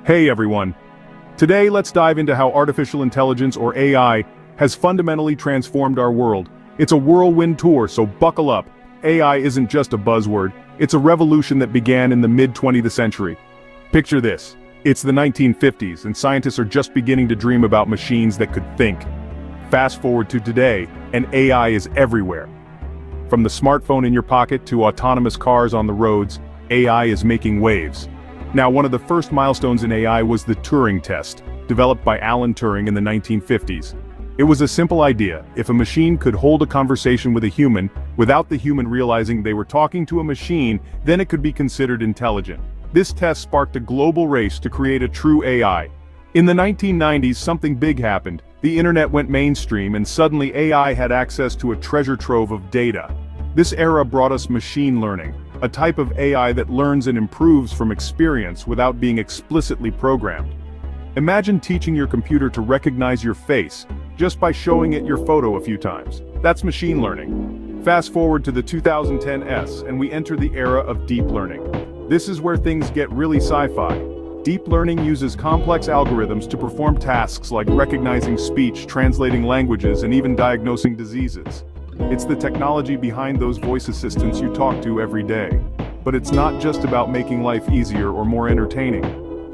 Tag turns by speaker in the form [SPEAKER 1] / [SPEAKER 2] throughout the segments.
[SPEAKER 1] Hey everyone! Today let's dive into how artificial intelligence or AI has fundamentally transformed our world. It's a whirlwind tour, so buckle up. AI isn't just a buzzword, it's a revolution that began in the mid-20th century. Picture this. It's the 1950s and scientists are just beginning to dream about machines that could think. Fast forward to today, and AI is everywhere. From the smartphone in your pocket to autonomous cars on the roads, AI is making waves. Now, one of the first milestones in AI was the Turing test, developed by Alan Turing in the 1950s. It was a simple idea: if a machine could hold a conversation with a human, without the human realizing they were talking to a machine, then it could be considered intelligent. This test sparked a global race to create a true AI. In the 1990s, something big happened. The internet went mainstream and suddenly AI had access to a treasure trove of data. This era brought us machine learning, a type of AI that learns and improves from experience without being explicitly programmed. Imagine teaching your computer to recognize your face just by showing it your photo a few times. That's machine learning. Fast forward to the 2010s and we enter the era of deep learning. This is where things get really sci-fi. Deep learning uses complex algorithms to perform tasks like recognizing speech, translating languages, and even diagnosing diseases. It's the technology behind those voice assistants you talk to every day. But it's not just about making life easier or more entertaining.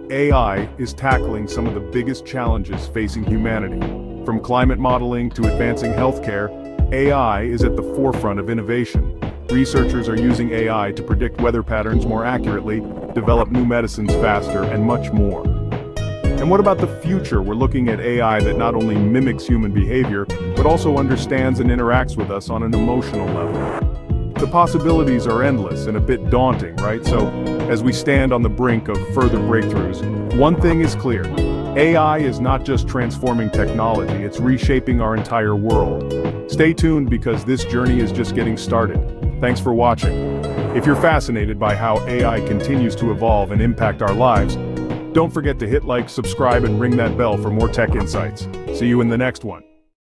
[SPEAKER 1] AI is tackling some of the biggest challenges facing humanity. From climate modeling to advancing healthcare, AI is at the forefront of innovation. Researchers are using AI to predict weather patterns more accurately, develop new medicines faster, and much more. And what about the future? We're looking at AI that not only mimics human behavior, but also understands and interacts with us on an emotional level. The possibilities are endless and a bit daunting, right? So, as we stand on the brink of further breakthroughs, one thing is clear. AI is not just transforming technology, it's reshaping our entire world. Stay tuned because this journey is just getting started. Thanks for watching. If you're fascinated by how AI continues to evolve and impact our lives, don't forget to hit like, subscribe, and ring that bell for more tech insights. See you in the next one.